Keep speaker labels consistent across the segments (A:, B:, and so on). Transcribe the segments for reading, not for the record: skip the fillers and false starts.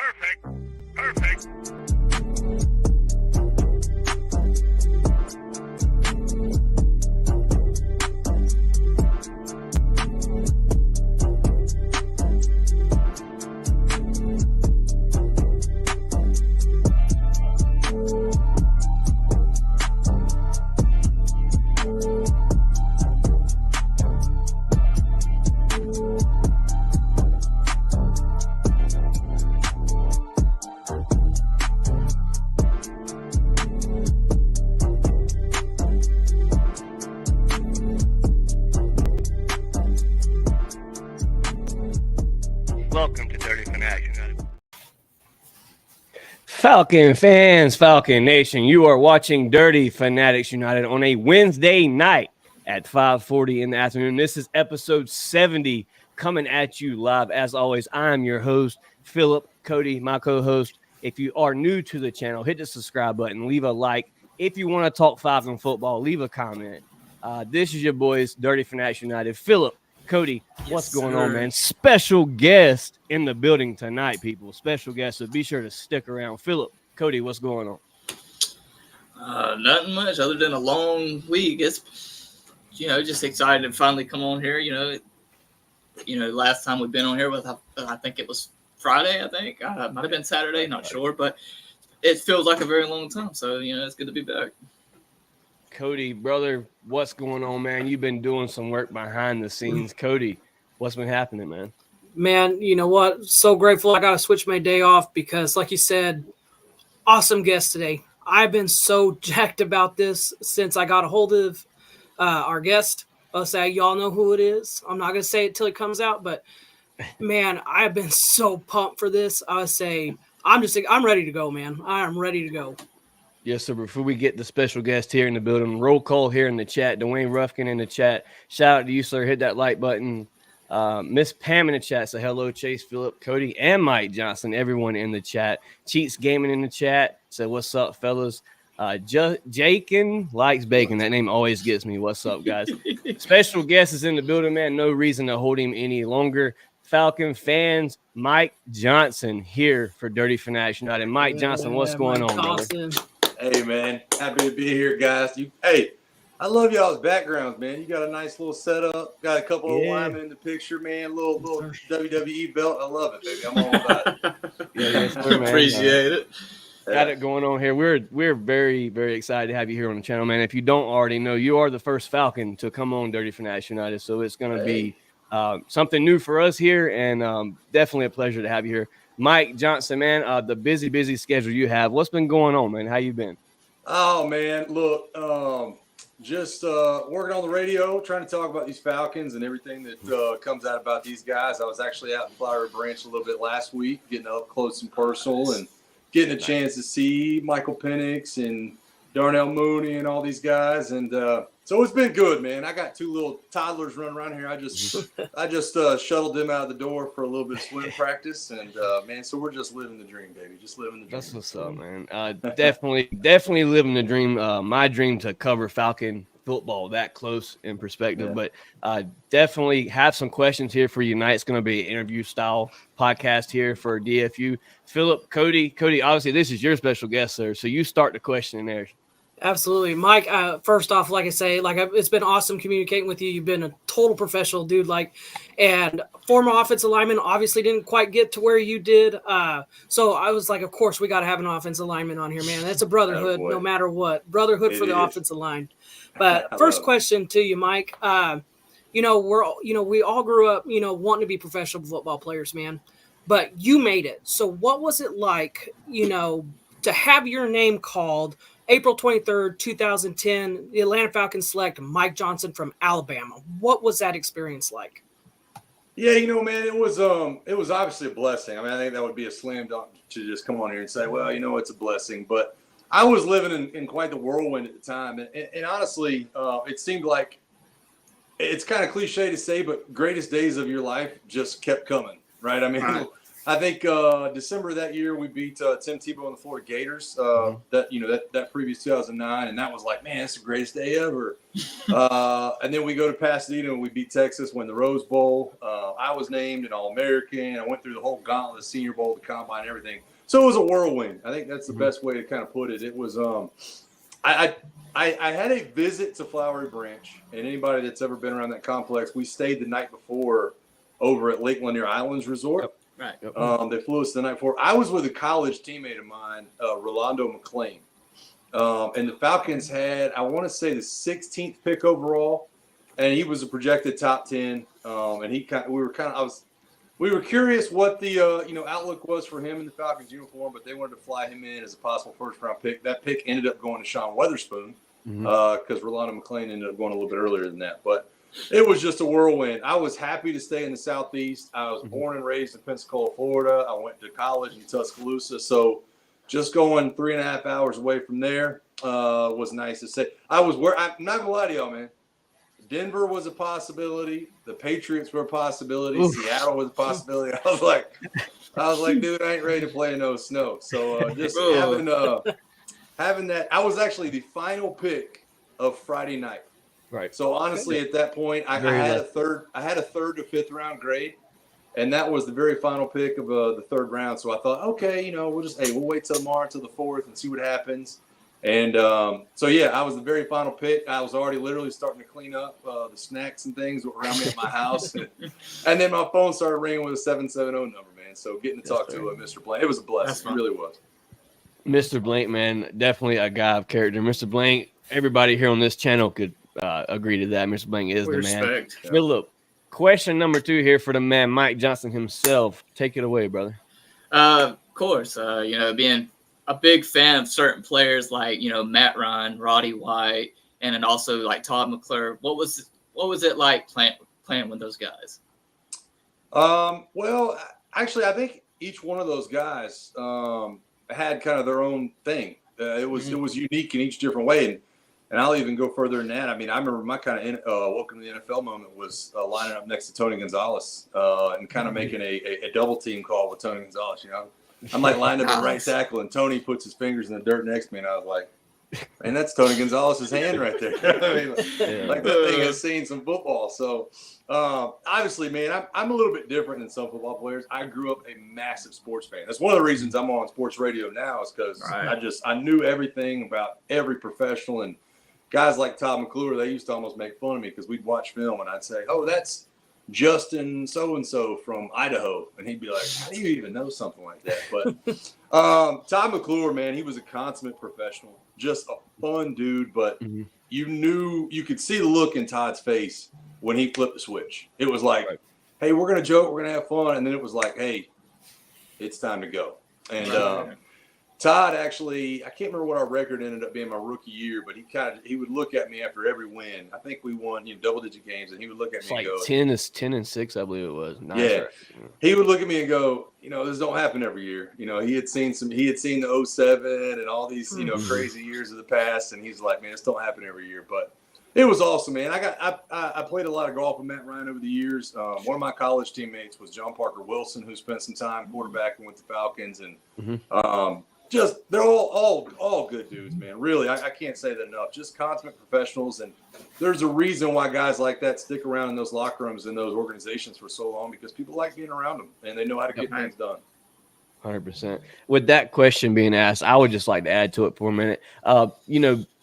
A: Perfect. Welcome to Dirty Fanatics United.
B: Falcon fans, Falcon Nation, you are watching Dirty Fanatics United on a Wednesday night at 5:40 in the afternoon. This is episode 70 coming at you live. As always, I'm your host, Philip, Cody, my co-host. If you are new to the channel, hit the subscribe button, leave a like. If you want to talk Falcon football, leave a comment. This is your boys, Dirty Fanatics United. Philip, Cody, what's going on, man? Special guest in the building tonight, people. Special guest, so be sure to stick around. Philip, Cody, what's going
C: on? Nothing much other than a long week. It's, just excited to finally come on here. Last time we've been on here with, I think it was Friday, I think. Might have been Saturday, not sure. But it feels like a very long time. So, it's good to be back.
B: Cody, brother, what's going on, man? You've been doing some work behind the scenes. Cody, what's been happening, man?
D: Man, you know what? So grateful I got to switch my day off because, like you said, awesome guest today. I've been so jacked about this since I got a hold of our guest. I'll say y'all know who it is. I'm not going to say it till it comes out, but, man, I've been so pumped for this. I would say I'm ready to go, man. I am ready to go.
B: Yes, sir. Before we get the special guest here in the building, roll call here in the chat. Dwayne Ruffkin in the chat. Shout out to you, sir. Hit that like button. Miss Pam in the chat. So hello, Chase, Phillip, Cody, and Mike Johnson. Everyone in the chat. Cheats Gaming in the chat. So what's up, fellas? Jakin likes bacon. That name always gets me. What's up, guys? Special guest is in the building, man. No reason to hold him any longer. Falcon fans, Mike Johnson here for Dirty Fanatics United. Mike Johnson, what's going on, brother?
E: Hey, man. Happy to be here, guys. I love y'all's backgrounds, man. You got a nice little setup. Got a couple of linemen in the picture, man. Little WWE belt. I love it, baby. I'm all about it.
B: Yes, sir, man.
C: Appreciate it.
B: Got it going on here. We're very, very excited to have you here on the channel, man. If you don't already know, you are the first Falcon to come on Dirty Fanatics United, so it's going to be something new for us here, and definitely a pleasure to have you here. Mike Johnson, man, the busy schedule you have. What's been going on, man? How you been?
E: Oh, man, look, just working on the radio, trying to talk about these Falcons and everything that comes out about these guys. I was actually out in Flowery Branch a little bit last week, getting up close and personal and getting a chance to see Michael Penix and Darnell Mooney and all these guys. And so it's been good, man. I got two little toddlers running around here. I just shuttled them out of the door for a little bit of swim practice. And, man, so we're just living the dream, baby. Just living the dream.
B: That's what's up, man. Definitely living the dream. My dream to cover Falcon football that close in perspective.
E: Yeah.
B: But definitely have some questions here for you tonight. It's going to be an interview-style podcast here for DFU. Philip, Cody, obviously this is your special guest, sir. So you start the question in there.
D: Absolutely. Mike, first off, like I say, it's been awesome communicating with you. You've been a total professional, dude. And former offensive lineman obviously didn't quite get to where you did. So I was like, of course, we got to have an offensive lineman on here, man. That's a brotherhood no matter what. Brotherhood for the offensive line. But first question to you, Mike. We all grew up, wanting to be professional football players, man. But you made it. So what was it like, to have your name called April 23rd, 2010, the Atlanta Falcons select Mike Johnson from Alabama? What was that experience like?
E: Yeah, man, it was obviously a blessing. I mean, I think that would be a slam dunk to just come on here and say, well, it's a blessing. But I was living in quite the whirlwind at the time. And honestly, it seemed like it's kind of cliche to say, but greatest days of your life just kept coming, right? I mean, I think December of that year we beat Tim Tebow and the Florida Gators. That previous 2009, and that was like, man, it's the greatest day ever. And then we go to Pasadena and we beat Texas, win the Rose Bowl. I was named an All-American. I went through the whole gauntlet, the Senior Bowl, the Combine, and everything. So it was a whirlwind. I think that's the best way to kind of put it. It was I had a visit to Flowery Branch, and anybody that's ever been around that complex, we stayed the night before over at Lake Lanier Islands Resort.
B: Yep.
C: Right.
E: They flew us the night before. I was with a college teammate of mine, Rolando McClain. And the Falcons had, I want to say, the 16th pick overall, and he was a projected top 10. We were curious what the outlook was for him in the Falcons uniform, but they wanted to fly him in as a possible first round pick. That pick ended up going to Sean Weatherspoon because Rolando McClain ended up going a little bit earlier than that. But it was just a whirlwind. I was happy to stay in the Southeast. I was born and raised in Pensacola, Florida. I went to college in Tuscaloosa, so just going 3.5 hours away from there was nice to say. I'm not gonna lie to y'all, man. Denver was a possibility. The Patriots were a possibility. Oof. Seattle was a possibility. I was like, dude, I ain't ready to play in no snow. So just having that. I was actually the final pick of Friday night.
B: Right.
E: So honestly, at that point, I had a third to fifth round grade, and that was the very final pick of the third round. So I thought, okay, we'll wait till tomorrow, till the fourth, and see what happens. And I was the very final pick. I was already literally starting to clean up the snacks and things around me at my house. And then my phone started ringing with a 770 number, man. So getting to talk to Mr. Blank, it was a blessing. It really was. Mr.
B: Blank, man, definitely a guy of character. Mr. Blank, everybody here on this channel could agree to that. Mr. Blank is the man. Philip, question number 2 here for the man, Mike Johnson himself. Take it away, brother.
C: Of course, being a big fan of certain players like, Matt Ryan, Roddy White, and then also like Todd McClure. What was it like playing with those guys?
E: Well, actually, I think each one of those guys had kind of their own thing. It was unique in each different way. And I'll even go further than that. I mean, I remember my kind of welcome to the NFL moment was lining up next to Tony Gonzalez and kind of making a double team call with Tony Gonzalez, I'm like lined up at right tackle, and Tony puts his fingers in the dirt next to me, and I was like, man, that's Tony Gonzalez's hand right there. I mean, like that thing has seen some football. So obviously, man, I'm a little bit different than some football players. I grew up a massive sports fan. That's one of the reasons I'm on sports radio now is because I knew everything about every professional, and guys like Todd McClure, they used to almost make fun of me because we'd watch film and I'd say, oh, that's Justin so-and-so from Idaho. And he'd be like, how do you even know something like that? But Todd McClure, man, he was a consummate professional, just a fun dude. But you could see the look in Todd's face when he flipped the switch. It was like, hey, we're going to joke, we're going to have fun. And then it was like, hey, it's time to go. And Todd actually, I can't remember what our record ended up being my rookie year, but he would look at me after every win. I think we won double-digit games, and he would look at me and go,
B: 10-6, I believe it was. Nice.
E: He would look at me and go, this don't happen every year. He had seen the 07 and all these crazy years of the past, and he's like, man, this don't happen every year. But it was awesome, man. I played a lot of golf with Matt Ryan over the years. One of my college teammates was John Parker Wilson, who spent some time quarterbacking with the Falcons, and they're all good dudes, man. Really, I can't say that enough. Just consummate professionals, and there's a reason why guys like that stick around in those locker rooms and those organizations for so long, because people like being around them and they know how to get things done.
B: 100%. With that question being asked, I would just like to add to it for a minute.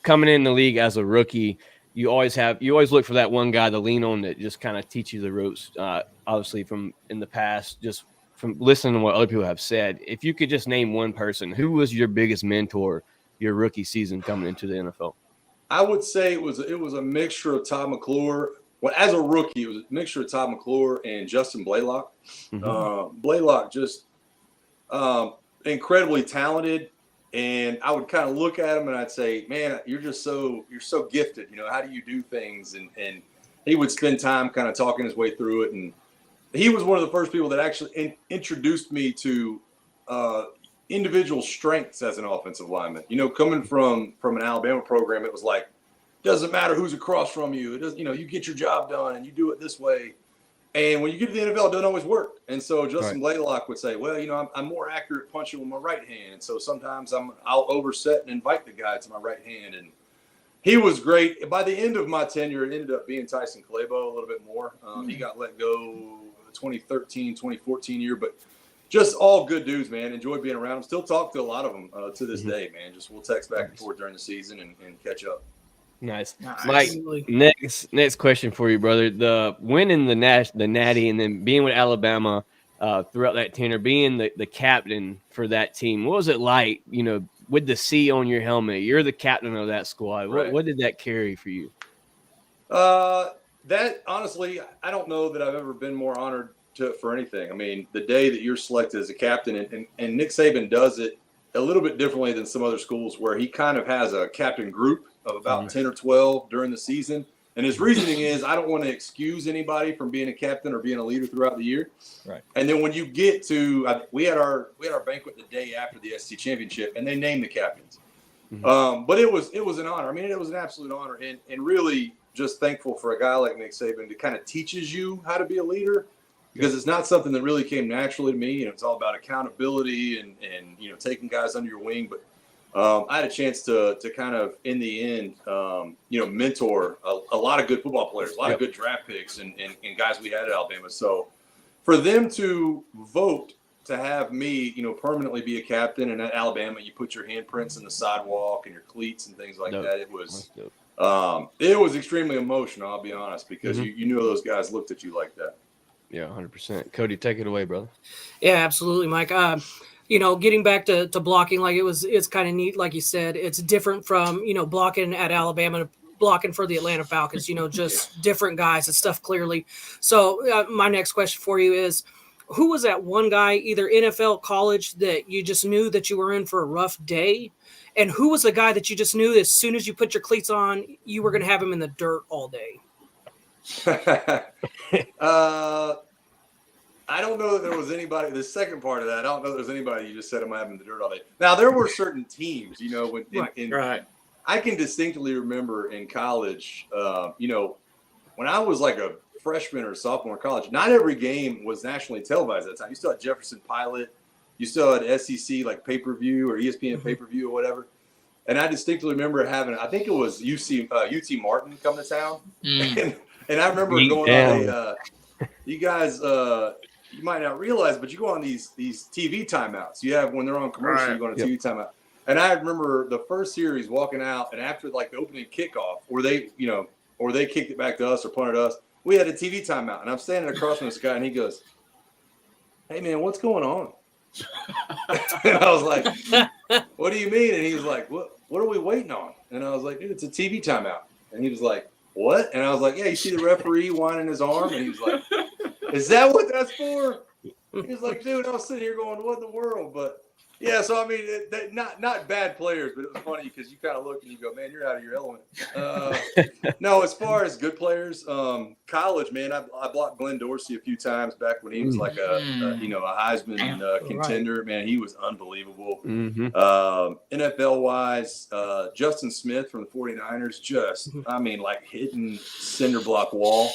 B: Coming in the league as a rookie, you always look for that one guy to lean on that just kind of teach you the ropes. Obviously, from in the past, just from listening to what other people have said, if you could just name one person, who was your biggest mentor your rookie season coming into the NFL?
E: I would say it was a mixture of Todd McClure. Well, as a rookie, it was a mixture of Todd McClure and Justin Blaylock. Blaylock just incredibly talented, and I would kind of look at him and I'd say, man, you're so gifted. How do you do things? And he would spend time kind of talking his way through it, and he was one of the first people that actually introduced me to individual strengths as an offensive lineman. Coming from an Alabama program, it was like, doesn't matter who's across from you. It doesn't, you get your job done and you do it this way. And when you get to the NFL, it doesn't always work. And so Justin Blaylock would say, well, I'm more accurate punching with my right hand. And so sometimes I'll overset and invite the guy to my right hand. And he was great. By the end of my tenure, it ended up being Tyson Calabo a little bit more. He got let go 2013, 2014 year, but just all good dudes, man. Enjoyed being around them. Still talk to a lot of them to this day, man. Just we'll text back and forth during the season and catch up.
B: Nice. Mike, next question for you, brother. The winning the Natty and then being with Alabama throughout that tenure, being the captain for that team, what was it like, with the C on your helmet? You're the captain of that squad.
E: Right.
B: What did that carry for you?
E: That, honestly, I don't know that I've ever been more honored for anything. I mean, the day that you're selected as a captain, and Nick Saban does it a little bit differently than some other schools where he kind of has a captain group of about 10 or 12 during the season. And his reasoning is, I don't want to excuse anybody from being a captain or being a leader throughout the year.
B: Right.
E: And then when you get to, we had our banquet the day after the SEC championship, and they named the captains. But it was an honor. I mean, it was an absolute honor, and really just thankful for a guy like Nick Saban to kind of teaches you how to be a leader, because it's not something that really came naturally to me. It's all about accountability and taking guys under your wing. But I had a chance to kind of, in the end, mentor a lot of good football players, a lot of good draft picks and guys we had at Alabama. So for them to vote to have me, permanently be a captain, and at Alabama, you put your handprints in the sidewalk and your cleats and things like that. It was extremely emotional, I'll be honest, because you knew those guys looked at you like that.
B: Yeah, 100%. Cody, take it away, brother.
D: Yeah, absolutely, Mike. Getting back to blocking, like it's kind of neat, like you said. It's different from blocking at Alabama, blocking for the Atlanta Falcons. Just different guys and stuff clearly. So my next question for you is, who was that one guy, either NFL, college, that you just knew that you were in for a rough day, and who was the guy that you just knew as soon as you put your cleats on, you were going to have him in the dirt all day?
E: I don't know that there was anybody. The second part of that, I don't know that there's anybody you just said I'm having the dirt all day. Now there were certain teams,
C: Right.
E: I can distinctly remember in college, when I was like a freshman or sophomore in college, not every game was nationally televised at that time. You still had Jefferson Pilot, you still had SEC like pay-per-view or ESPN pay-per-view or whatever. And I distinctly remember having, I think it was UT Martin come to town, and I remember going on you guys. You might not realize, but you go on these TV timeouts. You have when they're on commercial, you go on a TV timeout. And I remember the first series walking out, and after like the opening kickoff, or they kicked it back to us or punted us, we had a TV timeout. And I'm standing across from this guy, and he goes, "Hey man, what's going on?" And I was like, "What do you mean?" And he was like, "What are we waiting on?" And I was like, "Dude, it's a TV timeout." And he was like, "What?" And I was like, "Yeah, you see the referee winding his arm?" And he was like, "Is that what that's for?" He was like, "Dude," I was sitting here going, "What in the world?" But yeah, so I mean, not bad players, but it was funny because you kind of look and you go, "Man, you're out of your element." No, as far as good players, college, man, I blocked Glenn Dorsey a few times back when he was like a Heisman contender. Right. Man, he was unbelievable. NFL wise, Justin Smith from the 49ers, like hitting cinder block wall.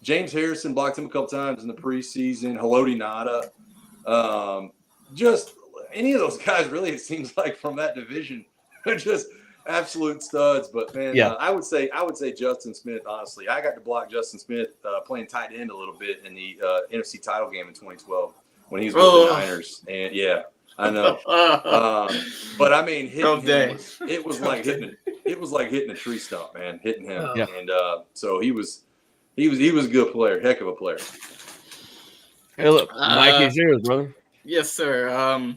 E: James Harrison blocked him a couple times in the preseason. Haloti Ngata. Just any of those guys, really, it seems like from that division, they're just absolute studs. But man, I would say Justin Smith. Honestly, I got to block Justin Smith playing tight end a little bit in the NFC title game in 2012 when he was with the Niners. And yeah, I know. But I mean, it was like hitting a tree stump, man. Hitting him, and so he was a good player, heck of a player.
B: Hey, look, Mike is yours, brother.
C: Yes, sir.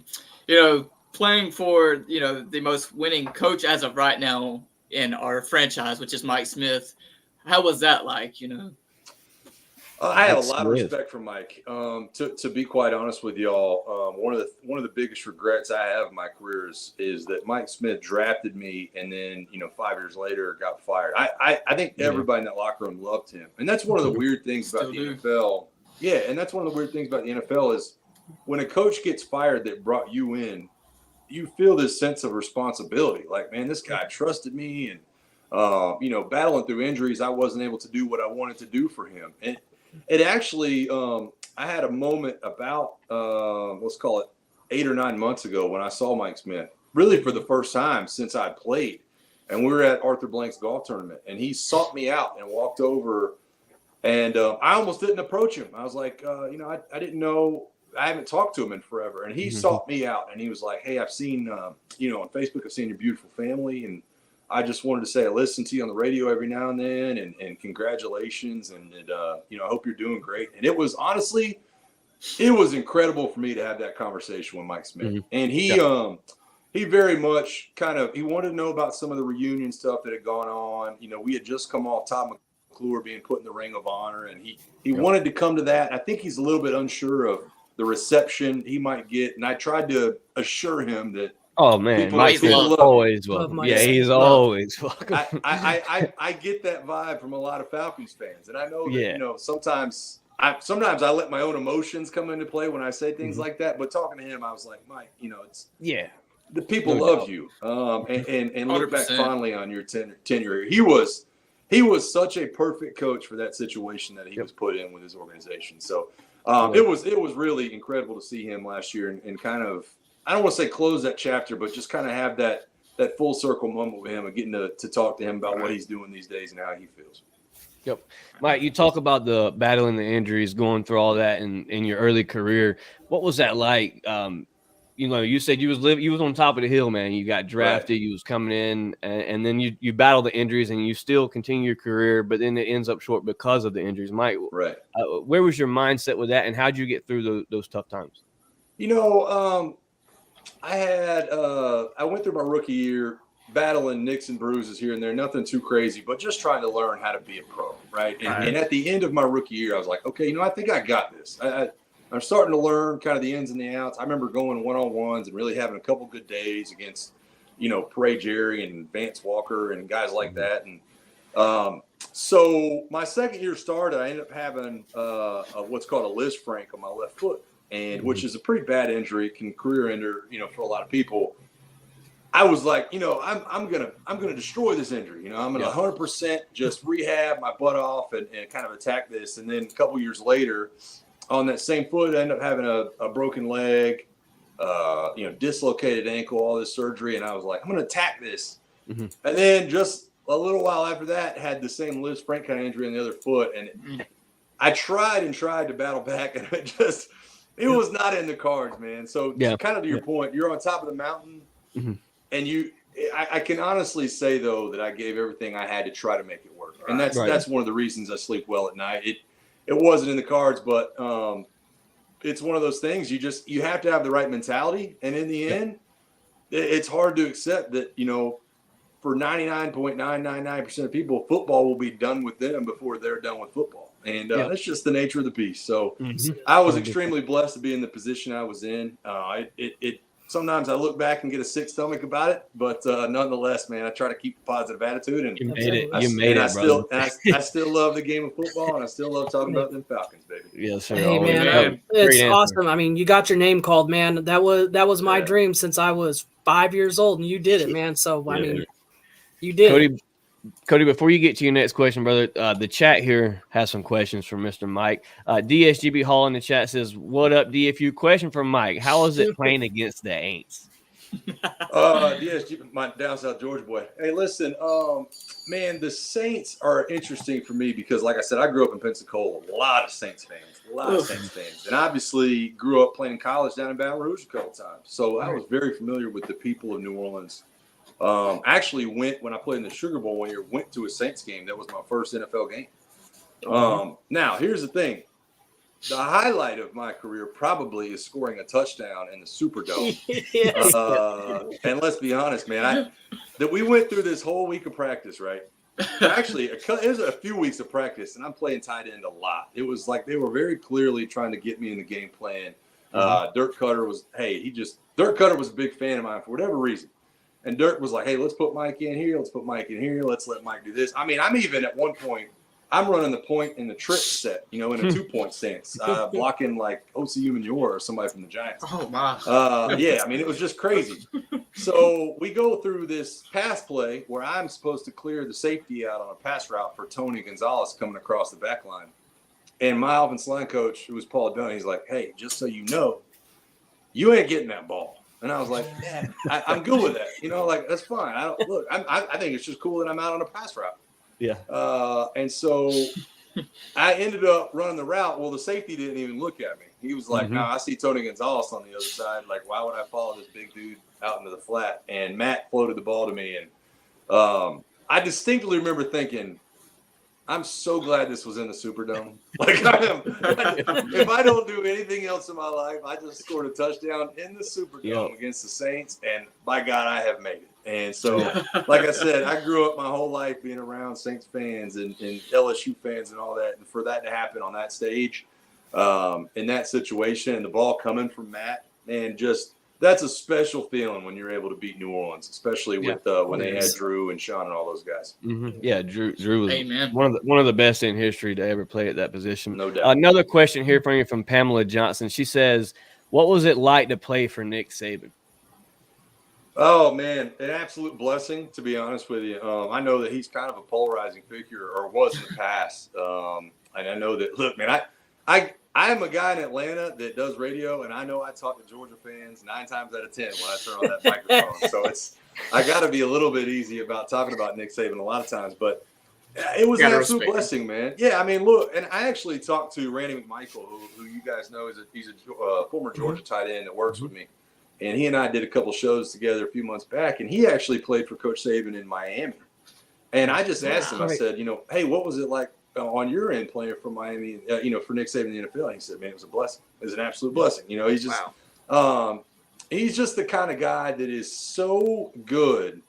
C: Playing for, the most winning coach as of right now in our franchise, which is Mike Smith. How was that like,
E: I have a lot of respect for Mike. To be quite honest with y'all, one of the biggest regrets I have in my career is that Mike Smith drafted me and then 5 years later got fired. I think everybody in that locker room loved him, and that's one of the weird things about the NFL. Yeah, and that's one of the weird things about the NFL is when a coach gets fired that brought you in, you feel this sense of responsibility. Like, man, this guy trusted me, and battling through injuries, I wasn't able to do what I wanted to do for him. And it actually, I had a moment about, let's call it 8 or 9 months ago when I saw Mike Smith, really for the first time since I played. And we were at Arthur Blank's golf tournament, and he sought me out and walked over. And I almost didn't approach him. I was like, I didn't know. I haven't talked to him in forever. And he sought me out, and he was like, hey, I've seen, on Facebook, I've seen your beautiful family. And I just wanted to say I listen to you on the radio every now and then, and congratulations. And I hope you're doing great. And it was honestly, it was incredible for me to have that conversation with Mike Smith. Mm-hmm. And he very much he wanted to know about some of the reunion stuff that had gone on. We had just come off Todd McClure being put in the Ring of Honor, and he wanted to come to that. I think he's a little bit unsure of the reception he might get. And I tried to assure him that,
B: oh man, Mike's always welcome. Yeah, he's always welcome.
E: I get that vibe from a lot of Falcons fans, and I know that sometimes I let my own emotions come into play when I say things like that. But talking to him, I was like, Mike, it's the people love you, and look back fondly on your tenure. He was such a perfect coach for that situation that he was put in with his organization. So it was really incredible to see him last year and kind of, I don't want to say close that chapter, but just kind of have that full circle moment with him and getting to talk to him about what he's doing these days and how he feels.
B: Yep. Mike, you talk about the battling the injuries, going through all that in your early career. What was that like? You said you was on top of the hill, man. You got drafted, you was coming in, and then you battled the injuries, and you still continue your career, but then it ends up short because of the injuries. Mike, where was your mindset with that, and how'd you get through those tough times?
E: I went through my rookie year battling nicks and bruises here and there, nothing too crazy, but just trying to learn how to be a pro, right? And at the end of my rookie year, I was like, okay, I think I got this. I'm starting to learn kind of the ins and the outs. I remember going one-on-ones and really having a couple good days against, Pray Jerry and Vance Walker and guys like that. And so my second year started, I ended up having what's called a Liz Frank on my left foot, and which is a pretty bad injury, can career ender, for a lot of people. I was like, I'm gonna destroy this injury. I'm gonna 100% just rehab my butt off and kind of attack this. And then a couple years later, on that same foot, I ended up having a broken leg, dislocated ankle, all this surgery. And I was like, I'm going to attack this. Mm-hmm. And then just a little while after that, had the same Liz Frank kind of injury on the other foot. And I tried to battle back, and it was not in the cards, man. So kind of to your point, you're on top of the mountain, and I can honestly say, though, that I gave everything I had to try to make it work. And that's one of the reasons I sleep well at night. It wasn't in the cards, but it's one of those things you have to have the right mentality. And in the end, it's hard to accept that, for 99.999% of people, football will be done with them before they're done with football. And that's just the nature of the beast. So I was extremely blessed to be in the position I was in. Sometimes I look back and get a sick stomach about it, but nonetheless, man, I try to keep a positive attitude. And
B: you made it, brother.
E: I still love the game of football, and I still love talking about them Falcons, baby.
B: Yes, sir.
D: Hey, man, it's awesome. I mean, you got your name called, man. That was my dream since I was 5 years old, and you did it, man. So I mean, you did.
B: Cody, before you get to your next question, brother, the chat here has some questions from Mr. Mike. DSGB Hall in the chat says, "What up, DFU? Question from Mike: how is it playing against the Aints?"
E: DSGB, my down south Georgia boy. Hey, listen, man, the Saints are interesting for me because, like I said, I grew up in Pensacola. A lot of Saints fans, and obviously grew up playing college down in Baton Rouge a couple times. So I was very familiar with the people of New Orleans. Actually when I played in the Sugar Bowl one year, went to a Saints game. That was my first NFL game. Now here's the thing. The highlight of my career probably is scoring a touchdown in the Superdome. And let's be honest, man, that we went through this whole week of practice, right? Actually, it was a few weeks of practice, and I'm playing tight end a lot. It was like they were very clearly trying to get me in the game plan. Dirk Cutter was a big fan of mine for whatever reason. And Dirk was like, hey, let's put Mike in here. Let's let Mike do this. I mean, I'm even at one point I'm running the point in the trick set, in a 2-point stance, blocking like OCU Manure or somebody from the Giants.
C: Oh my!
E: Yeah, I mean, it was just crazy. So we go through this pass play where I'm supposed to clear the safety out on a pass route for Tony Gonzalez coming across the back line. And my offensive line coach, who was Paul Dunn, he's like, "Hey, just so you know, you ain't getting that ball." And I was like, "Yeah, I'm good with that. That's fine. I think it's just cool that I'm out on a pass route."
B: Yeah.
E: And so I ended up running the route. Well, the safety didn't even look at me. He was like, "No, I see Tony Gonzalez on the other side. Like, why would I follow this big dude out into the flat?" And Matt floated the ball to me. And I distinctly remember thinking, I'm so glad this was in the Superdome. Like, if I don't do anything else in my life, I just scored a touchdown in the Superdome against the Saints, and by God, I have made it. And so, like I said, I grew up my whole life being around Saints fans and LSU fans and all that. And for that to happen on that stage, in that situation, and the ball coming from Matt, and just that's a special feeling when you're able to beat New Orleans, especially with when they had Drew and Sean and all those guys.
B: Mm-hmm. Yeah, Drew was
C: Amen.
B: one of the best in history to ever play at that position.
E: No doubt.
B: Another question here from Pamela Johnson. She says, "What was it like to play for Nick Saban?"
E: Oh man, an absolute blessing, to be honest with you. I know that he's kind of a polarizing figure, or was in the past. And I know that. Look, man, I am a guy in Atlanta that does radio, and I know I talk to Georgia fans 9 times out of 10 when I turn on that microphone. So I got to be a little bit easy about talking about Nick Saban a lot of times, but it was an absolute blessing, man. Yeah, I mean, look, and I actually talked to Randy McMichael, who you guys know he's a former Georgia tight end that works with me. And he and I did a couple shows together a few months back, and he actually played for Coach Saban in Miami. And I just asked him, I said, hey, what was it like on your end playing for Miami, for Nick Saban in the NFL? And he said, man, it was a blessing. It was an absolute blessing. He's just he's just the kind of guy that is so good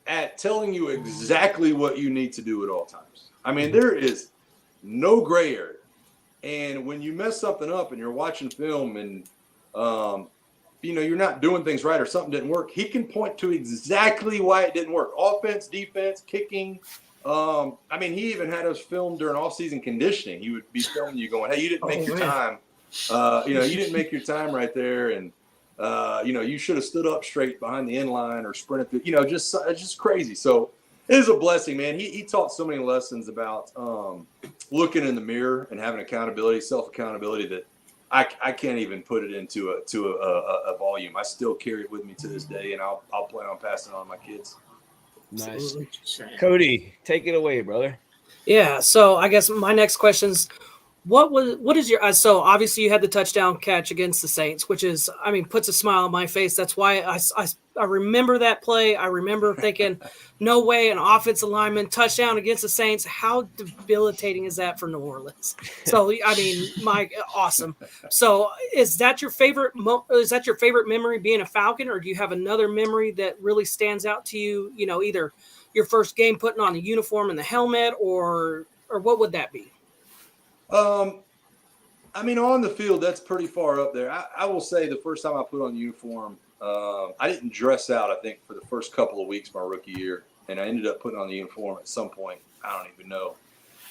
E: at telling you exactly what you need to do at all times. I mean, there is no gray area. And when you mess something up and you're watching film and you're not doing things right or something didn't work, he can point to exactly why it didn't work. Offense, defense, kicking. He even had us film during off-season conditioning. He would be filming you going, hey, you didn't make your time. You didn't make your time right there. And, you should have stood up straight behind the end line or sprinted through, just crazy. So it is a blessing, man. He taught so many lessons about looking in the mirror and having accountability, self-accountability that I can't even put it into a volume. I still carry it with me to this day, and I'll plan on passing it on to my kids.
B: Nice. Cody, take it away, brother.
D: Yeah, so I guess my next question's what is your so obviously you had the touchdown catch against the Saints, which is puts a smile on my face. That's why I remember that play. I remember thinking, no way, an offensive lineman touchdown against the Saints. How debilitating is that for New Orleans? So Mike, awesome. So is that your favorite memory being a Falcon, or do you have another memory that really stands out to you? Either your first game putting on the uniform and the helmet, or what would that be?
E: On the field, that's pretty far up there. I will say the first time I put on the uniform, I didn't dress out, I think, for the first couple of weeks my rookie year. And I ended up putting on the uniform at some point. I don't even know.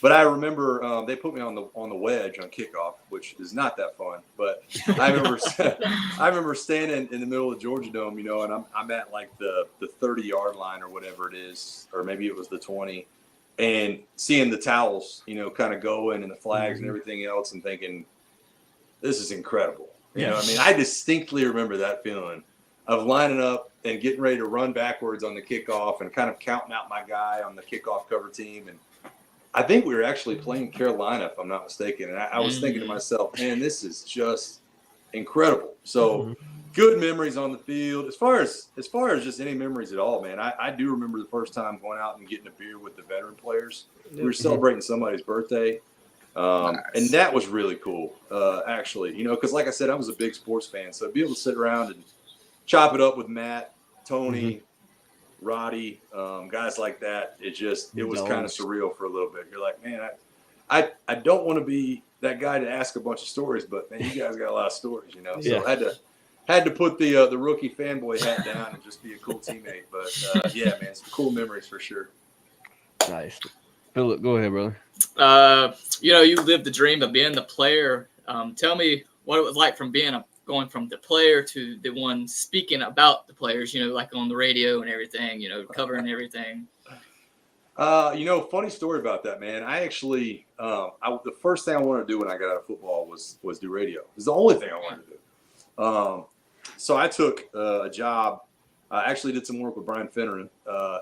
E: But I remember they put me on the wedge on kickoff, which is not that fun. But I remember standing in the middle of Georgia Dome, and I'm at like the 30-yard line or whatever it is, or maybe it was the 20. And seeing the towels, kind of going and the flags and everything else and thinking, this is incredible. I distinctly remember that feeling of lining up and getting ready to run backwards on the kickoff and kind of counting out my guy on the kickoff cover team. And I think we were actually playing Carolina, if I'm not mistaken. And I was thinking to myself, man, this is just incredible. So good memories on the field. As far as just any memories at all, man, I do remember the first time going out and getting a beer with the veteran players. We were celebrating somebody's birthday. Nice. And that was really cool, actually, because like I said, I was a big sports fan. So to be able to sit around and chop it up with Matt, Tony, Roddy, guys like that, it was kind of surreal for a little bit. You're like, man, I don't want to be that guy to ask a bunch of stories, but man, you guys got a lot of stories, So I had to put the rookie fanboy hat down and just be a cool teammate. But man, some cool memories for sure.
B: Nice. Philip, go ahead, brother.
C: You lived the dream of being the player. Tell me what it was like from going from the player to the one speaking about the players, like on the radio and everything, covering everything.
E: Funny story about that, man. I actually, the first thing I wanted to do when I got out of football was do radio. It was the only thing I wanted to do. So I took a job. I actually did some work with Brian Finneran,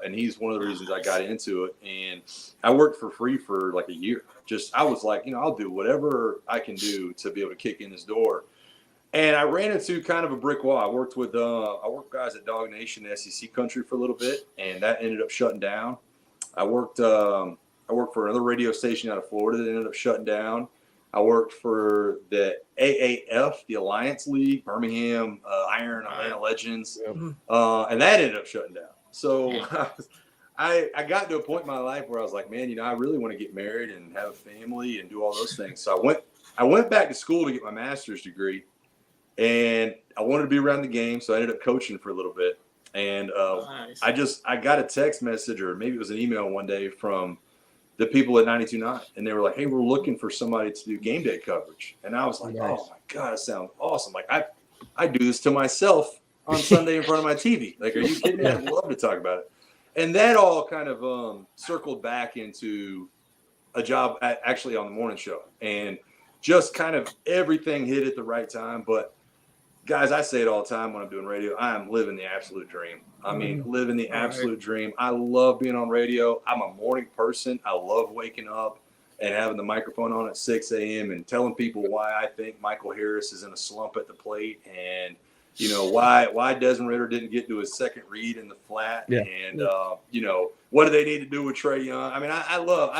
E: and he's one of the reasons I got into it. And I worked for free for like a year. I was like, I'll do whatever I can do to be able to kick in this door. And I ran into kind of a brick wall. I worked guys at Dog Nation, SEC Country for a little bit, and that ended up shutting down. I worked for another radio station out of Florida that ended up shutting down. I worked for the AAF, the Alliance League, Birmingham Iron Atlanta Legends, and that ended up shutting down. So I got to a point in my life where I was like, man, I really want to get married and have a family and do all those things. So I went back to school to get my master's degree, and I wanted to be around the game, so I ended up coaching for a little bit. And nice. I got a text message, or maybe it was an email one day from the people at 92.9, and they were like, hey, we're looking for somebody to do game day coverage. And I was like, nice. Oh my God, that sounds awesome. Like I do this to myself on Sunday in front of my TV. Like, are you kidding me? I'd love to talk about it. And that all kind of circled back into a job actually on the morning show, and just kind of everything hit at the right time. But guys, I say it all the time when I'm doing radio. I am living the absolute dream. I mean, living the absolute dream. I love being on radio. I'm a morning person. I love waking up and having the microphone on at 6 a.m. and telling people why I think Michael Harris is in a slump at the plate, and why Desmond Ritter didn't get to his second read in the flat, and what do they need to do with Trae Young? I mean, I love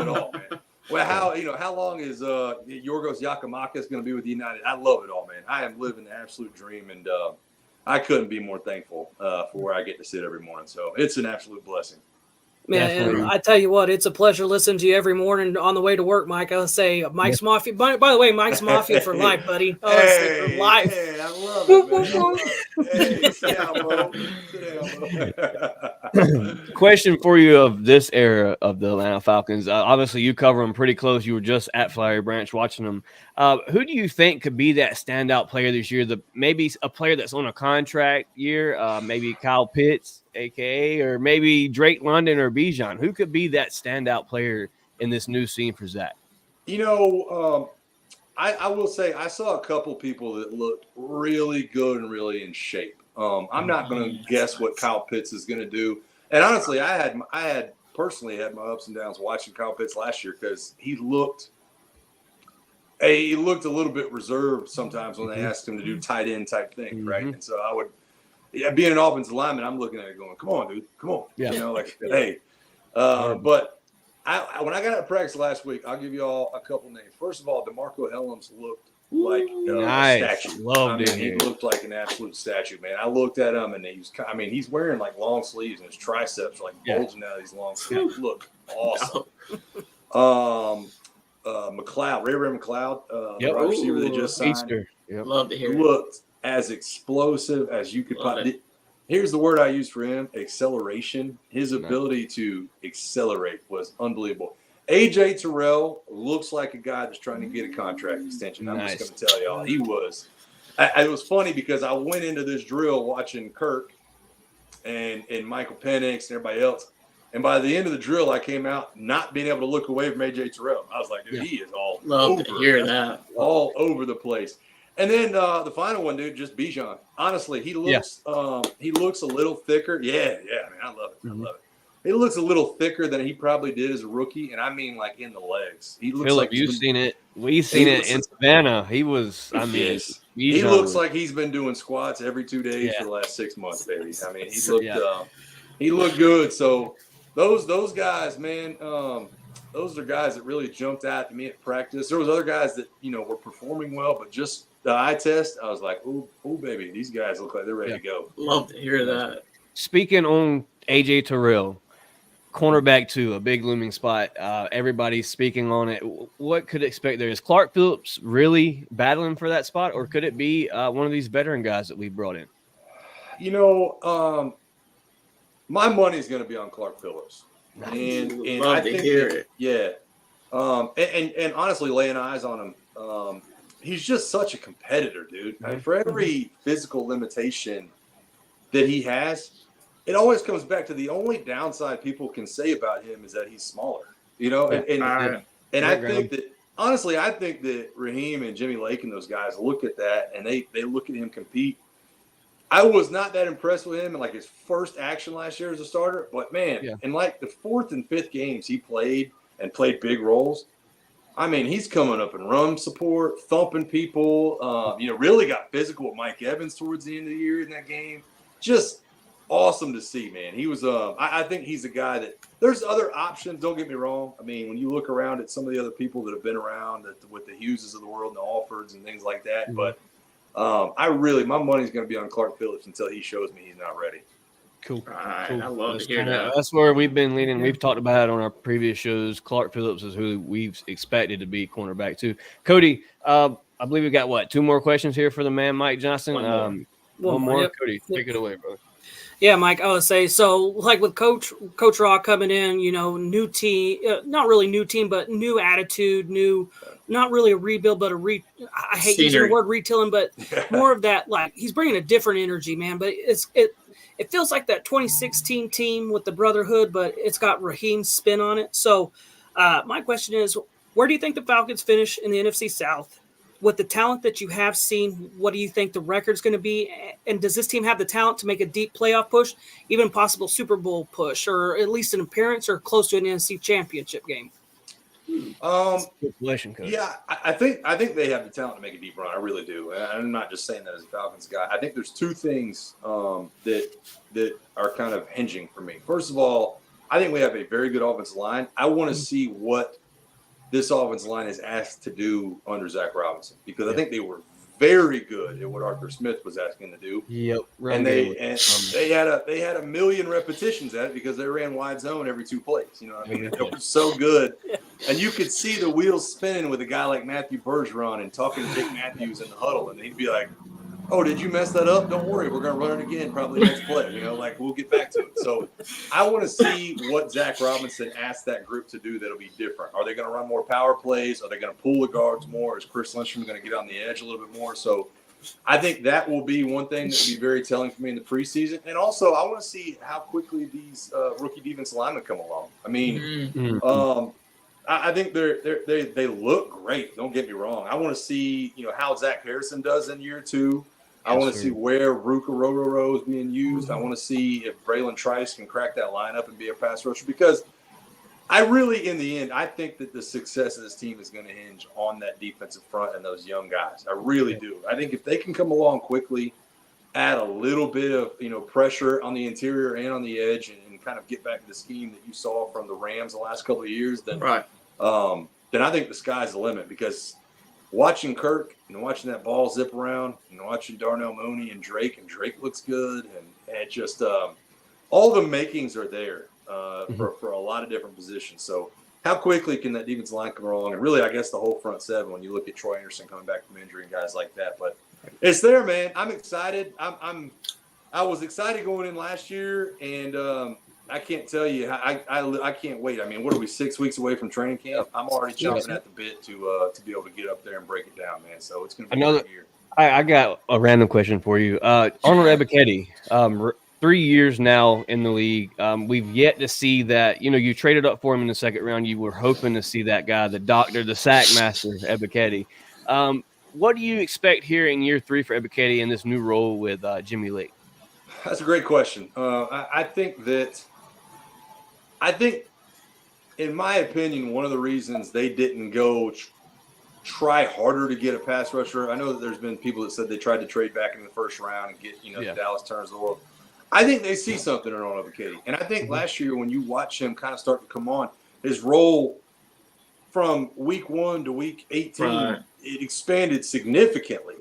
E: it all, man. Well, how long is Yorgos Yakimakis going to be with United? I love it all, man. I am living the absolute dream, and I couldn't be more thankful for where I get to sit every morning. So it's an absolute blessing.
D: Man, and I tell you what, it's a pleasure listening to you every morning on the way to work, Mike. I'll say Mike's Mafia. By the way, Mike's Mafia for life, buddy. Oh,
E: hey,
D: for life.
E: Hey, I love it, man. Hey, sit down, bro.
B: Question for you of this era of the Atlanta Falcons. Obviously, you cover them pretty close. You were just at Flowery Branch watching them. Who do you think could be that standout player this year? Maybe a player that's on a contract year, maybe Kyle Pitts, a.k.a., or maybe Drake London or Bijan. Who could be that standout player in this new scene for Zach?
E: I will say I saw a couple people that looked really good and really in shape. I'm not going to guess what Kyle Pitts is going to do. And honestly, I had personally had my ups and downs watching Kyle Pitts last year, because he looked a little bit reserved sometimes when they asked him to do tight end type thing, right? And so I would, being an offensive lineman, I'm looking at it going, come on, dude, come on.
B: Yeah.
E: Hey. But when I got out of practice last week, I'll give you all a couple names. First of all, DeMarco Hellams looked like a statue. He looked like an absolute statue, man. I looked at him, and he's wearing like long sleeves, and his triceps are like bulging out of these long sleeves. Look awesome. McLeod, Ray McLeod, the wide receiver they just signed.
C: Love to hear it.
E: Looked as explosive as you could possibly. Here's the word I use for him: acceleration. His ability to accelerate was unbelievable. AJ Terrell looks like a guy that's trying to get a contract extension. I'm just going to tell y'all, he was. It was funny because I went into this drill watching Kirk and Michael Penix and everybody else, and by the end of the drill, I came out not being able to look away from AJ Terrell. I was like, dude, he is all
C: love to hear that,
E: all over the place. And then the final one, dude, just Bijan. Honestly, he looks a little thicker. Yeah, man, I love it. I love it. He looks a little thicker than he probably did as a rookie, and I mean like in the legs. He looks
B: Phillip, you've seen it. We've seen it in Savannah. He was,
E: he looks like he's been doing squats every 2 days for the last 6 months, baby. I mean, he looked good. So those guys, man, those are guys that really jumped out to me at practice. There was other guys that, were performing well, but just the eye test, I was like, oh, baby, these guys look like they're ready to go.
C: Love to hear that.
B: Speaking on AJ Terrell, cornerback too, a big looming spot. Everybody's speaking on it. What could expect there? Is Clark Phillips really battling for that spot, or could it be one of these veteran guys that we brought in?
E: My money's going to be on Clark Phillips. And
C: Love
E: I
C: to
E: think
C: hear
E: that,
C: it.
E: yeah. And honestly, laying eyes on him, he's just such a competitor, dude. I mean, for every physical limitation that he has, it always comes back to the only downside people can say about him is that he's smaller, you know. And I think that honestly, I think that Raheem and Jimmy Lake and those guys look at that and they look at him compete. I was not that impressed with him in like his first action last year as a starter, but man, in like the fourth and fifth games he played and played big roles. I mean, he's coming up and run support, thumping people. Really got physical with Mike Evans towards the end of the year in that game. Just awesome to see, man. He was. I think he's a guy that there's other options. Don't get me wrong. I mean, when you look around at some of the other people that have been around with the Hugheses of the world and the Alfords and things like that, but my money's going to be on Clark Phillips until he shows me he's not ready.
B: Cool.
C: Right,
B: Cool.
C: I love to hear that.
B: That's where we've been leaning. We've talked about it on our previous shows. Clark Phillips is who we've expected to be cornerback too. Cody, I believe we got two more questions here for the man, Mike Johnson. One more.
D: Yep.
B: Cody, take it away, brother.
D: Yeah, Mike, I would say so. Like with Coach Rock coming in, new team, not really new team, but new attitude, not really a rebuild, but I hate using the word retailing, but more of that. Like he's bringing a different energy, man. But it feels like that 2016 team with the brotherhood, but it's got Raheem's spin on it. So my question is, where do you think the Falcons finish in the NFC South? With the talent that you have seen, what do you think the record's going to be? And does this team have the talent to make a deep playoff push, even possible Super Bowl push, or at least an appearance or close to an NFC championship game?
B: Good question, Coach.
E: Yeah, I think they have the talent to make a deep run. I really do. And I'm not just saying that as a Falcons guy. I think there's two things that are kind of hinging for me. First of all, I think we have a very good offensive line. I want to see what this offensive line is asked to do under Zach Robinson, because I think they were very good at what Arthur Smith was asking to do.
B: Yep.
E: And they had a million repetitions at it because they ran wide zone every two plays. You know what I mean? It was so good. And you could see the wheels spinning with a guy like Matthew Bergeron and talking to Jake Matthews in the huddle. And he'd be like, "Oh, did you mess that up? Don't worry. We're going to run it again probably next play. We'll get back to it." So I want to see what Zach Robinson asked that group to do that'll be different. Are they going to run more power plays? Are they going to pull the guards more? Is Chris Lindstrom going to get on the edge a little bit more? So I think that will be one thing that will be very telling for me in the preseason. And also, I want to see how quickly these rookie defensive linemen come along. I mean, I think they look great. Don't get me wrong. I want to see how Zach Harrison does in year two. I want to see where Ruka Rororo is being used. I want to see if Braylon Trice can crack that lineup and be a pass rusher, because I really, in the end, I think that the success of this team is going to hinge on that defensive front and those young guys. I really do. I think if they can come along quickly, add a little bit of pressure on the interior and on the edge, and kind of get back to the scheme that you saw from the Rams the last couple of years, then I think the sky's the limit. Because watching Kirk and watching that ball zip around and watching Darnell Mooney and Drake looks good, and it just all the makings are there for a lot of different positions. So how quickly can that defensive line come along? And really, I guess the whole front seven, when you look at Troy Anderson coming back from injury and guys like that. But it's there, man. I'm excited. I was excited going in last year, and I can't tell you. I can't wait. I mean, what are we, 6 weeks away from training camp? I'm already chomping at the bit to be able to get up there and break it down, man. So it's going to be a good year.
B: I got a random question for you. Arnold Ebiketie, 3 years now in the league. We've yet to see that. You traded up for him in the second round. You were hoping to see that guy, the doctor, the sack master, Ebiketie. What do you expect here in year 3 for Ebiketie in this new role with Jimmy Lake?
E: That's a great question. I think, in my opinion, one of the reasons they didn't go try harder to get a pass rusher. I know that there's been people that said they tried to trade back in the first round and get the Dallas Turners of the world. I think they see something in Arnold Ebiketie. And I think last year, when you watch him kind of start to come on, his role from week 1 to week 18, it expanded significantly.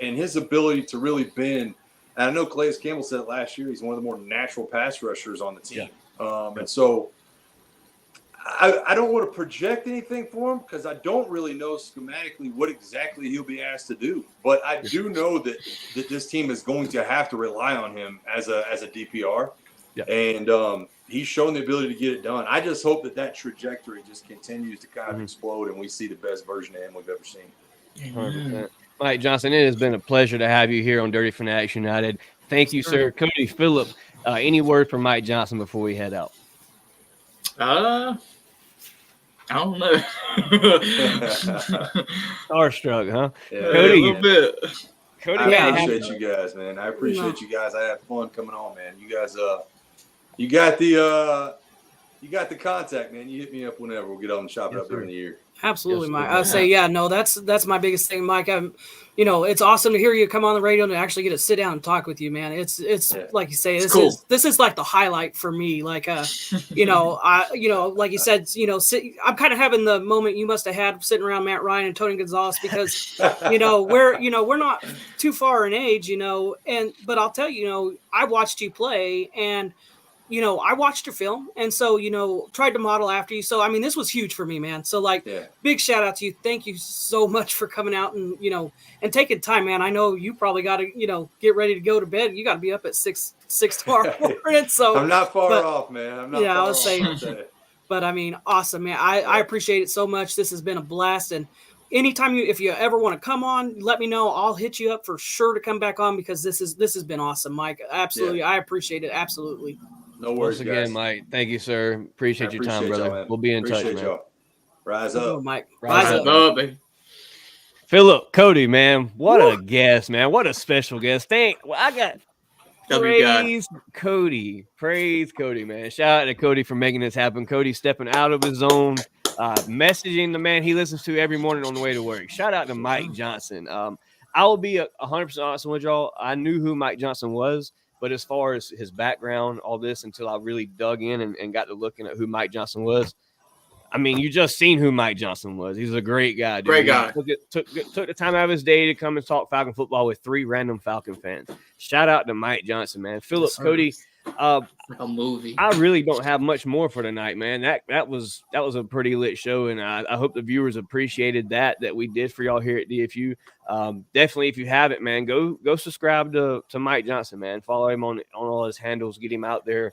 E: And his ability to really bend. And I know Calais Campbell said it last year, he's one of the more natural pass rushers on the team. And so I don't want to project anything for him, because I don't really know schematically what exactly he'll be asked to do. But I do know that this team is going to have to rely on him as a DPR. And, he's shown the ability to get it done. I just hope that trajectory just continues to kind of explode and we see the best version of him we've ever seen.
B: 100%. Mike Johnson, it has been a pleasure to have you here on Dirty Fanatics United. Thank you, sir. Cody, Phillip, any word for Mike Johnson before we head out?
C: I don't know.
B: Starstruck, huh?
E: Yeah.
B: Cody,
C: a little bit.
B: Cody,
E: I appreciate you guys, man. I appreciate you guys. I had fun coming on, man. You guys, you got the contact, man. You hit me up whenever. We'll get on and chop it up during the year.
D: Absolutely,
B: Yes,
D: Mike.
B: sir.
D: I'll say, yeah, no, that's my biggest thing, Mike. It's awesome to hear you come on the radio and actually get to sit down and talk with you, man. It's like you say, this is like the highlight for me. Like, like you said, I'm kind of having the moment you must have had sitting around Matt Ryan and Tony Gonzalez because, we're not too far in age, but I'll tell you, I watched you play and, I watched your film and so, tried to model after you. So, I mean, this was huge for me, man. So big shout out to you. Thank you so much for coming out and, and taking time, man. I know you probably got to, get ready to go to bed. You got to be up at 6 tomorrow morning. So
E: I'm not far off, man. I'm not far off.
D: But I mean, awesome, man. I appreciate it so much. This has been a blast. And anytime if you ever want to come on, let me know. I'll hit you up for sure to come back on because this has been awesome, Mike. Absolutely. Yeah. I appreciate it. Absolutely.
E: No worries,
B: once again,
E: guys.
B: Mike. Thank you, sir. Appreciate your time, brother.
E: Man.
B: We'll be in touch, man.
E: Y'all. Rise up,
D: Mike.
B: Rise
C: up, baby.
B: Phillip, Cody, man. What a guest, man. What a special guest. I got praise Cody. Praise Cody, man. Shout out to Cody for making this happen. Cody stepping out of his zone, messaging the man he listens to every morning on the way to work. Shout out to Mike Johnson. I will be 100% honest with y'all. I knew who Mike Johnson was. But as far as his background, all this, until I really dug in and got to looking at who Mike Johnson was, I mean, you just seen who Mike Johnson was. He's a great guy, dude.
C: Great guy.
B: Took the time out of his day to come and talk Falcon football with 3 random Falcon fans. Shout out to Mike Johnson, man. Phillip, Cody,
C: like a movie.
B: I really don't have much more for tonight, man. That was a pretty lit show, and I hope the viewers appreciated that we did for y'all here at DFU. Definitely, if you haven't, man, go subscribe to Mike Johnson, man. Follow him on all his handles. Get him out there.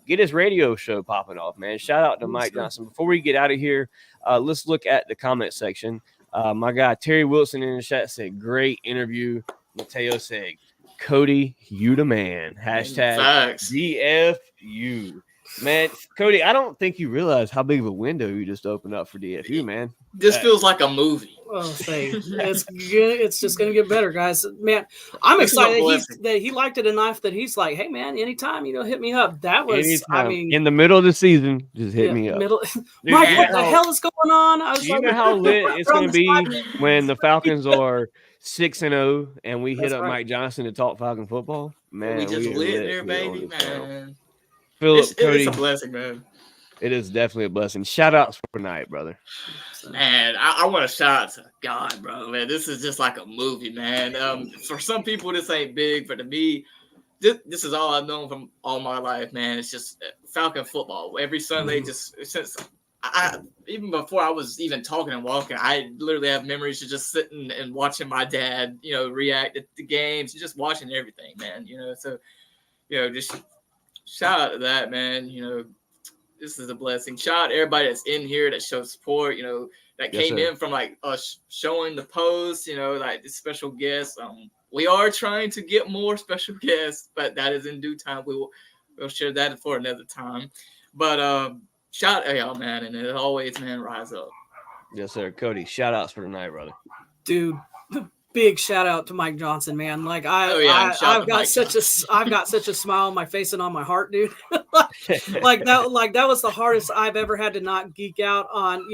B: Get his radio show popping off, man. Shout out to Mike Johnson. Before we get out of here, let's look at the comment section. My guy Terry Wilson in the chat said, "Great interview." Mateo said, "Cody, you the man." Hashtag
C: Facts.
B: DFU. Man, Cody, I don't think you realize how big of a window you just opened up for DFU, man.
C: This feels like a movie.
D: Well, it's just going to get better, guys. Man, I'm excited that he liked it enough that he's like, hey, man, anytime, hit me up. That was,
B: anytime.
D: I mean.
B: In the middle of the season, just hit me up.
D: Mike, what the hell is going on? I was
B: you know how lit it's going to be when the Falcons are 6-0 and we hit up Mike Johnson to talk Falcon football? Man,
C: we just lit there, baby, man.
B: Phillip, Cody,
C: it's a blessing, man.
B: It is definitely a blessing. Shout outs for tonight, brother.
C: Man, I want to shout out to God, bro. Man, this is just like a movie, man. For some people, this ain't big, but to me, this is all I've known from all my life, man. It's just Falcon football. Every Sunday, just since even before I was even talking and walking, I literally have memories of just sitting and watching my dad, react to the games, just watching everything, man. So, just shout out to that, man. This is a blessing. Shout out to everybody that's in here that shows support, that came in from like us showing the post, like the special guests. We are trying to get more special guests, but that is in due time. We'll share that for another time. But shout out to y'all, man. And as always, man, rise up.
B: Yes, sir. Cody, shout outs for tonight, brother.
D: Dude. Big shout out to Mike Johnson, man. Like I've got such a smile on my face and on my heart, dude. like that was the hardest I've ever had to not geek out on,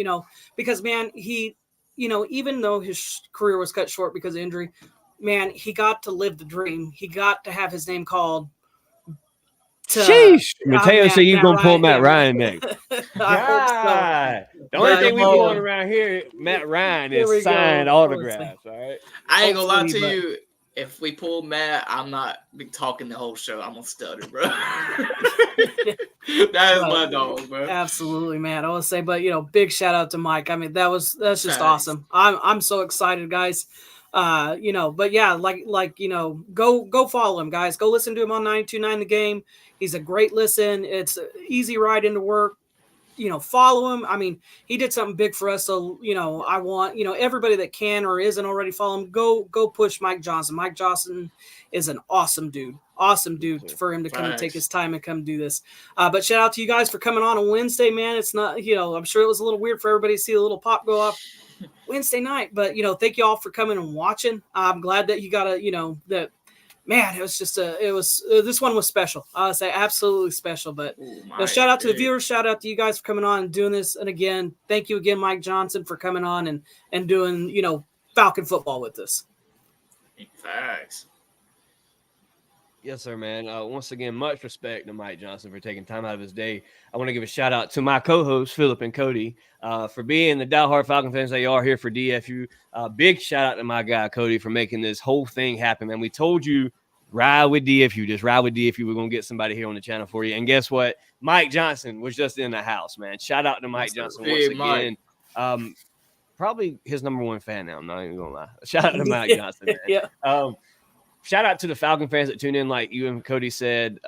D: because man, he, even though his career was cut short because of injury, man, he got to live the dream. He got to have his name called.
B: Sheesh. Mateo said you're going to pull Matt Ryan next.
D: I hope so.
B: The only thing we doing around here, Matt Ryan, is signed autographs. All right.
C: I ain't gonna lie to you. If we pull Matt, I'm not talking the whole show. I'm gonna stutter, bro. That is my dog, bro.
D: Absolutely, man. I would say, but big shout out to Mike. I mean, that's just awesome. I'm so excited, guys. But yeah, go follow him, guys. Go listen to him on 92.9 The Game. He's a great listen. It's an easy ride into work. Follow him. I mean, he did something big for us. So, I want, everybody that can or isn't already follow him, go push Mike Johnson. Mike Johnson is an awesome dude for him to come and take his time and come do this. But shout out to you guys for coming on a Wednesday, man. It's not, I'm sure it was a little weird for everybody to see a little pop go off Wednesday night, but thank you all for coming and watching. I'm glad that you got that. Man, it was just this one was special. I would say absolutely special. But shout out to the viewers, shout out to you guys for coming on and doing this. And again, thank you again, Mike Johnson, for coming on and doing Falcon football with us.
C: Facts.
B: Yes, sir, man. Once again, much respect to Mike Johnson for taking time out of his day. I want to give a shout out to my co-hosts, Philip and Cody, for being the diehard Falcon fans they are here for DFU. Big shout out to my guy, Cody, for making this whole thing happen, man. We told you, ride with DFU. Just ride with DFU. We're going to get somebody here on the channel for you. And guess what? Mike Johnson was just in the house, man. Shout out to Mike Johnson once again. Probably his number one fan now. I'm not even going to lie. Shout out to Mike Johnson, man.
D: Yeah.
B: Shout out to the Falcon fans that tune in, like you and Cody said.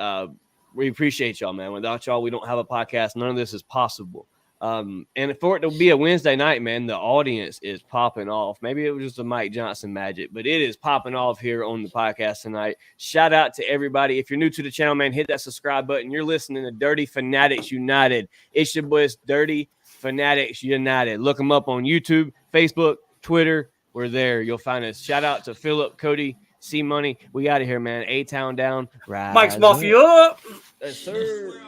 B: We appreciate y'all, man. Without y'all, we don't have a podcast. None of this is possible. And for it to be a Wednesday night, man, the audience is popping off. Maybe it was just a Mike Johnson magic, but it is popping off here on the podcast tonight. Shout out to everybody. If you're new to the channel, man, hit that subscribe button. You're listening to Dirty Fanatics United. It's your boys, Dirty Fanatics United. Look them up on YouTube, Facebook, Twitter. We're there. You'll find us. Shout out to Philip, Cody, C-Money. We out of here, man. A-Town down.
D: Mike's Mafia up.
B: Yes, sir.